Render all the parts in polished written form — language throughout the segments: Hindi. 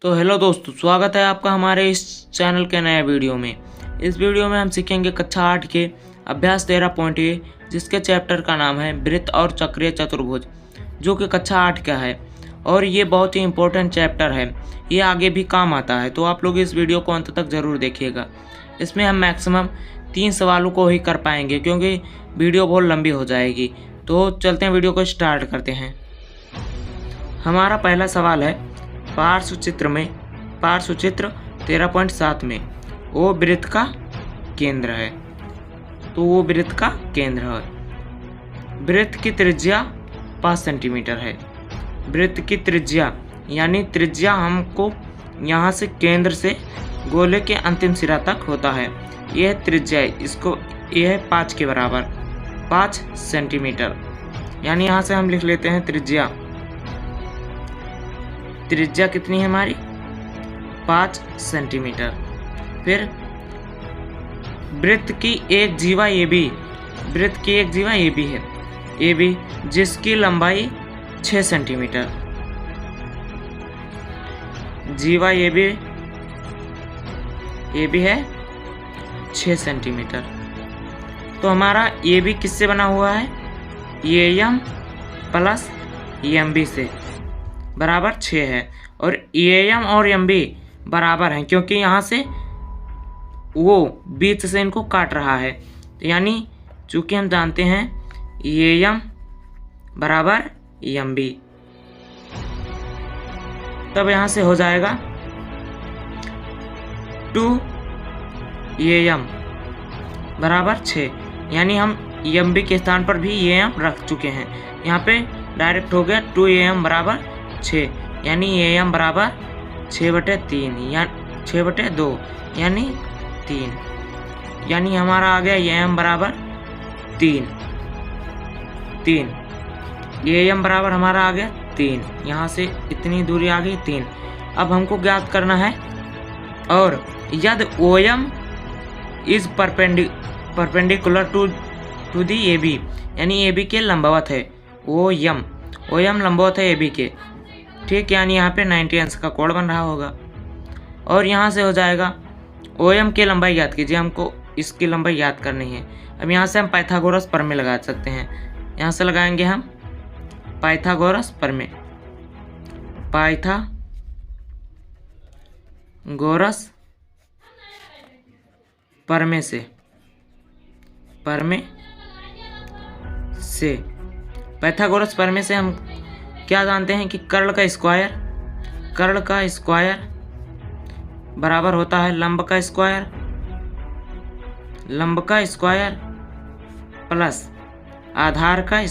तो हेलो दोस्तों, स्वागत है आपका हमारे इस चैनल के नए वीडियो में। इस वीडियो में हम सीखेंगे कक्षा 8 के अभ्यास 13.a, जिसके चैप्टर का नाम है वृत्त और चक्रीय चतुर्भुज, जो कि कक्षा 8 का है और ये बहुत ही इम्पोर्टेंट चैप्टर है। ये आगे भी काम आता है, तो आप लोग इस वीडियो को अंत तक ज़रूर देखिएगा। इसमें हम मैक्सिमम 3 सवालों को ही कर पाएंगे क्योंकि वीडियो बहुत लंबी हो जाएगी। तो चलते हैं, वीडियो को स्टार्ट करते हैं। हमारा पहला सवाल है, पार्श्वचित्र 13.7 में वो वृत्त का केंद्र है। तो वो वृत्त का केंद्र है। वृत्त की त्रिज्या 5 सेंटीमीटर है। वृत्त की त्रिज्या यानी त्रिज्या हमको यहाँ से केंद्र से गोले के अंतिम सिरा तक होता है। यह त्रिज्या है, इसको यह है 5 के बराबर, 5 सेंटीमीटर। यानी यहाँ से हम लिख लेते हैं त्रिज्या कितनी है हमारी, 5 सेंटीमीटर। फिर वृत्त की एक जीवा ए बी है, ए बी जिसकी लंबाई 6 सेंटीमीटर। जीवा ए बी है 6 सेंटीमीटर। तो हमारा ए बी किससे बना हुआ है, A M plus M B से बराबर 6 है। और ए एम और एम बी बराबर हैं क्योंकि यहाँ से वो बीच से इनको काट रहा है। यानी चूंकि हम जानते हैं ए एम बराबर एम बी, तब यहाँ से हो जाएगा 2 ए एम बराबर 6। यानी हम एम बी के स्थान पर भी ए एम रख चुके हैं। यहाँ पे डायरेक्ट हो गया 2 ए एम बराबर 6। यानी ए एम बराबर 6/3 या 6/2 यानी 3। यानी हमारा आ गया ए एम बराबर 3। ए एम बराबर हमारा आ गया 3। यहाँ से इतनी दूरी आ गई 3। अब हमको ज्ञात करना है, और यदि O M is perpendicular to the A B, यानी ए बी के लंबवत है। ओ एम लंबवत है ए बी के, ठीक। यानी यहाँ पे 90 अंश का कोण बन रहा होगा। और यहाँ से हो जाएगा ओ एम की लंबाई याद कीजिए, हमको इसकी लंबाई याद करनी है। अब यहाँ से हम पाइथागोरस प्रमेय लगा सकते हैं। यहाँ से लगाएंगे हम पाइथागोरस प्रमेय, पाइथागोरस प्रमेय से हम क्या जानते हैं कि कर्ल का स्क्वायर बराबर होता है लंब का स्क्वायर प्लस आधार का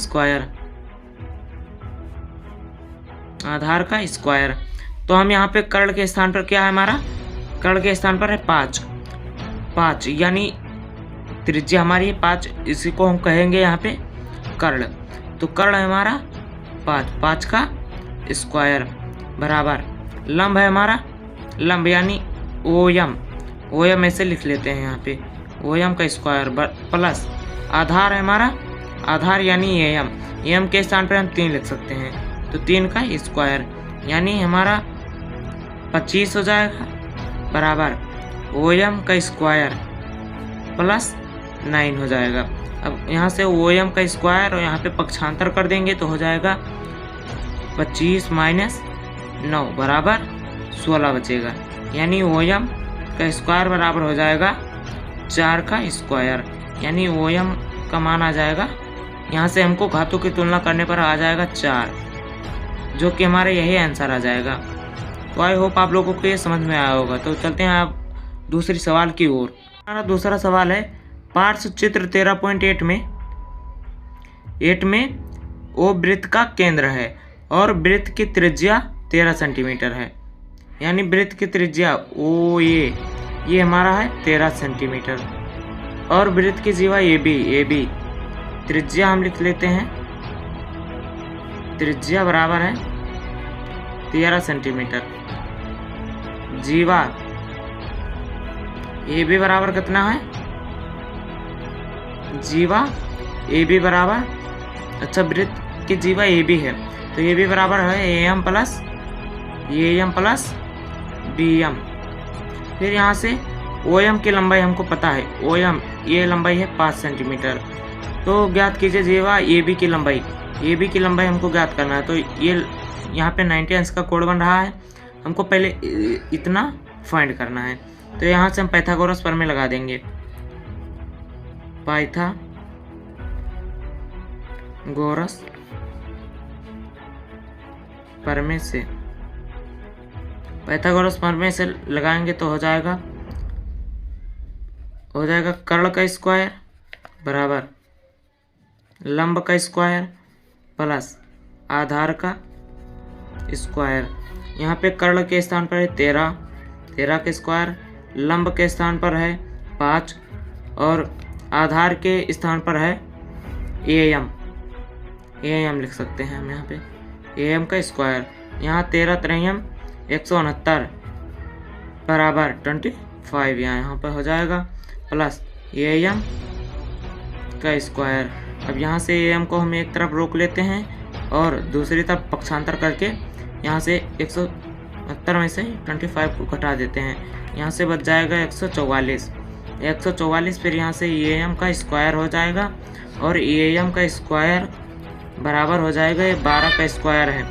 स्क्वायर। तो हम यहाँ पे कर्ल के स्थान पर क्या है, हमारा कर्ल के स्थान पर है 5, यानी त्रिज्या हमारी है 5। इसी को हम कहेंगे यहाँ पे कर्ल। तो कर्ल है हमारा 5 का स्क्वायर बराबर लंब है हमारा, लंब यानी ओ एम ऐसे लिख लेते हैं यहाँ पे, ओ एम का स्क्वायर प्लस आधार है हमारा, आधार यानी ए एम के स्थान पर हम 3 लिख सकते हैं। तो 3 का स्क्वायर यानी हमारा 25 हो जाएगा बराबर ओ एम का स्क्वायर प्लस 9 हो जाएगा। अब यहाँ से ओ एम का स्क्वायर और यहाँ पे पक्षांतर कर देंगे तो हो जाएगा 25 माइनस 9 बराबर 16 बचेगा। यानी ओ एम का स्क्वायर बराबर हो जाएगा 4 का स्क्वायर। यानी ओ एम का मान आ जाएगा, यहाँ से हमको घातों की तुलना करने पर आ जाएगा 4, जो कि हमारा यही आंसर आ जाएगा। तो आई होप आप लोगों को ये समझ में आया होगा। तो चलते हैं आप दूसरी सवाल की ओर। हमारा दूसरा सवाल है, पार्श्वचित्र 13.8 में वो वृत्त का केंद्र है और वृत्त की त्रिज्या 13 सेंटीमीटर है। यानी वृत्त की त्रिज्या ओ ये हमारा है 13 सेंटीमीटर। और वृत्त की जीवा ए बी त्रिज्या हम लिख लेते हैं, त्रिज्या बराबर है 13 सेंटीमीटर। जीवा ए बी बराबर कितना है, जीवा ए बी बराबर, अच्छा वृत्त की जीवा ए बी है तो ए बी बराबर है ए एम प्लस BM। फिर यहाँ से OM की लंबाई हमको पता है, OM ये लंबाई है 5 सेंटीमीटर। तो ज्ञात कीजिए जीवा AB की लंबाई, AB की लंबाई हमको ज्ञात करना है। तो ये यहाँ पे 90 अंश का कोण बन रहा है, हमको पहले इतना फाइंड करना है। तो यहाँ से हम पाइथागोरस प्रमेय लगा देंगे। पाइथागोरस प्रमेय से, पाइथागोरस प्रमेय से लगाएंगे तो हो जाएगा कर्ण का स्क्वायर बराबर लंब का स्क्वायर प्लस आधार का स्क्वायर। यहाँ पे कर्ण के स्थान पर है 13 के स्क्वायर, लंब के स्थान पर है 5 और आधार के स्थान पर है AM लिख सकते हैं हम यहाँ पे AM का स्क्वायर। यहाँ 13 3 169 बराबर 25 यहाँ पर हो जाएगा प्लस AM का स्क्वायर। अब यहाँ से AM को हम एक तरफ रोक लेते हैं और दूसरी तरफ पक्षांतर करके यहाँ से 169 में से 25 को घटा देते हैं। यहाँ से बच जाएगा 144। फिर यहाँ से AM का स्क्वायर हो जाएगा और AM का स्क्वायर बराबर हो जाएगा, ये 12 का स्क्वायर है,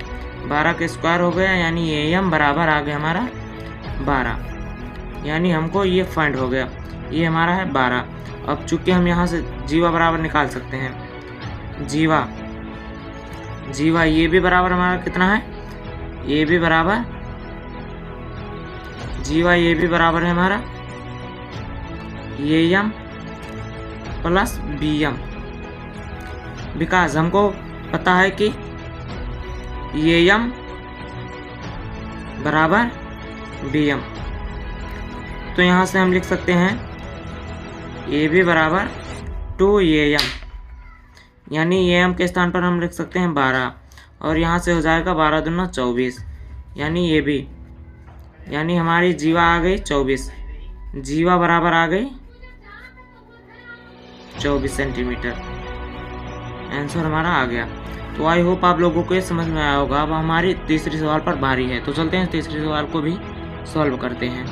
12 का स्क्वायर हो गया, यानी AM बराबर आ गया हमारा 12, यानी हमको ये फाइंड हो गया, ये हमारा है 12। अब चूंकि हम यहाँ से जीवा बराबर निकाल सकते हैं, जीवा ये भी बराबर हमारा कितना है, ये भी बराबर, जीवा ये भी बराबर है हमारा AM प्लस BM, बिकॉज हमको पता है कि AM बराबर BM। तो यहाँ से हम लिख सकते हैं AB बराबर 2AM, यानी AM के स्थान पर हम लिख सकते हैं 12 और यहाँ से हो जाएगा 12 दूना 24, यानी AB, यानी हमारी जीवा आ गई 24, जीवा बराबर आ गई 24 सेंटीमीटर। आंसर हमारा आ गया। तो आई होप आप लोगों को ये समझ में आया होगा। अब हमारी तीसरी सवाल पर बारी है, तो चलते हैं तीसरी सवाल को भी सॉल्व करते हैं।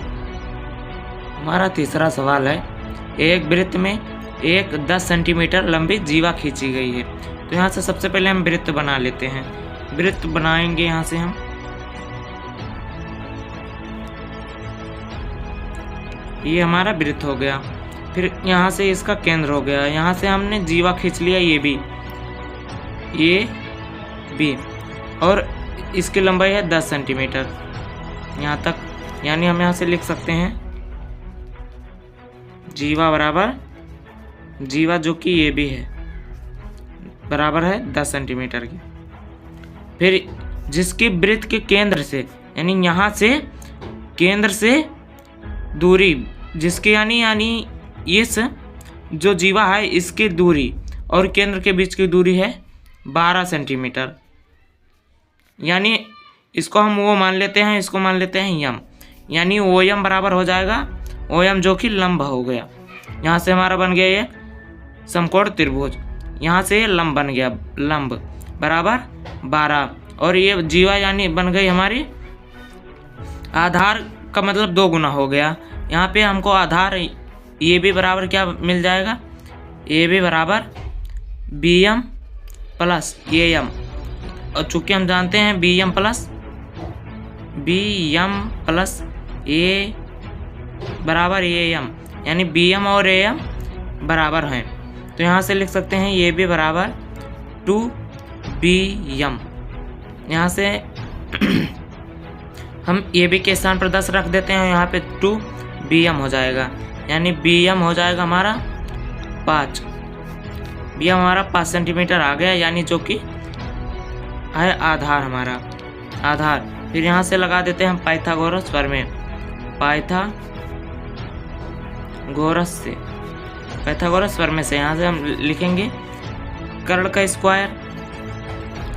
हमारा तीसरा सवाल है, एक वृत्त में एक 10 सेंटीमीटर लंबी जीवा खींची गई है। तो यहाँ से सबसे पहले हम वृत्त बना लेते हैं। वृत्त बनाएंगे यहाँ से हम, ये हमारा वृत्त हो गया। फिर यहाँ से इसका केंद्र हो गया, यहाँ से हमने जीवा खींच लिया ये भी और इसकी लंबाई है 10 सेंटीमीटर यहाँ तक, यानी हम यहाँ से लिख सकते हैं जीवा बराबर, जीवा जो कि ये भी है बराबर है 10 सेंटीमीटर की। फिर जिसकी वृत्त के केंद्र से, यानी यहाँ से केंद्र से दूरी जिसकी, यानी इस जो जीवा है इसकी दूरी और केंद्र के बीच की दूरी है 12 सेंटीमीटर, यानी इसको हम वो मान लेते हैं, इसको मान लेते हैं M, यानी OM बराबर हो जाएगा OM जो कि लंब हो गया। यहाँ से हमारा बन गया ये समकोण त्रिभुज, यहाँ से ये लंब बन गया, लंब बराबर 12 और ये जीवा यानी बन गई हमारी आधार का मतलब 2 गुना हो गया। यहाँ पे हमको आधार ये भी बराबर क्या मिल जाएगा, ये भी बराबर BM प्लस AM, और चूंकि हम जानते हैं BM प्लस A बराबर AM, यानी BM और AM बराबर हैं। तो यहाँ से लिख सकते हैं ये भी बराबर 2BM। यहाँ से हम ये भी के स्थान पर 10 रख देते हैं, यहाँ पे 2BM हो जाएगा, यानी BM हो जाएगा हमारा 5, BM हमारा 5 सेंटीमीटर आ गया, यानी जो कि है आधार हमारा आधार। फिर यहाँ से लगा देते हैं हम पाइथागोरस प्रमेय, पाइथागोरस प्रमेय से यहाँ से हम लिखेंगे कर्ण का स्क्वायर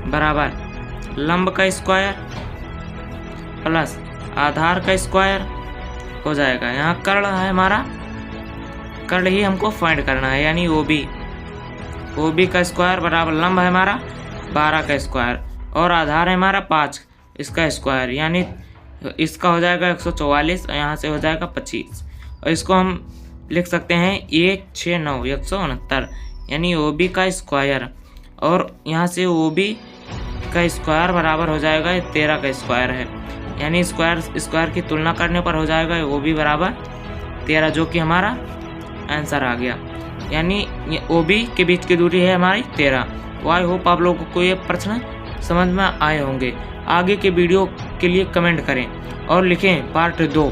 बराबर लंब का स्क्वायर प्लस आधार का स्क्वायर हो जाएगा। यहाँ कर्ण है हमारा, कर्ण ही हमको फाइंड करना है, यानी OB का स्क्वायर बराबर लंब है हमारा 12 का स्क्वायर और आधार है हमारा 5 इसका स्क्वायर, यानी इसका हो जाएगा 144 और यहाँ से हो जाएगा 25 और इसको हम लिख सकते हैं 169 169 यानी OB का स्क्वायर और यहाँ से OB का स्क्वायर बराबर हो जाएगा 13 का स्क्वायर है यानी स्क्वायर की तुलना करने पर हो जाएगा OB बराबर 13 जो कि हमारा आंसर आ गया। यानी OB के बीच की दूरी है हमारी 13। तो आई होप आप लोगों को ये प्रश्न समझ में आए होंगे। आगे के वीडियो के लिए कमेंट करें और लिखें पार्ट 2।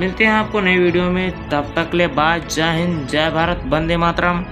मिलते हैं आपको नई वीडियो में, तब तक ले बाय, जय हिंद, जय भारत, वंदे मातरम।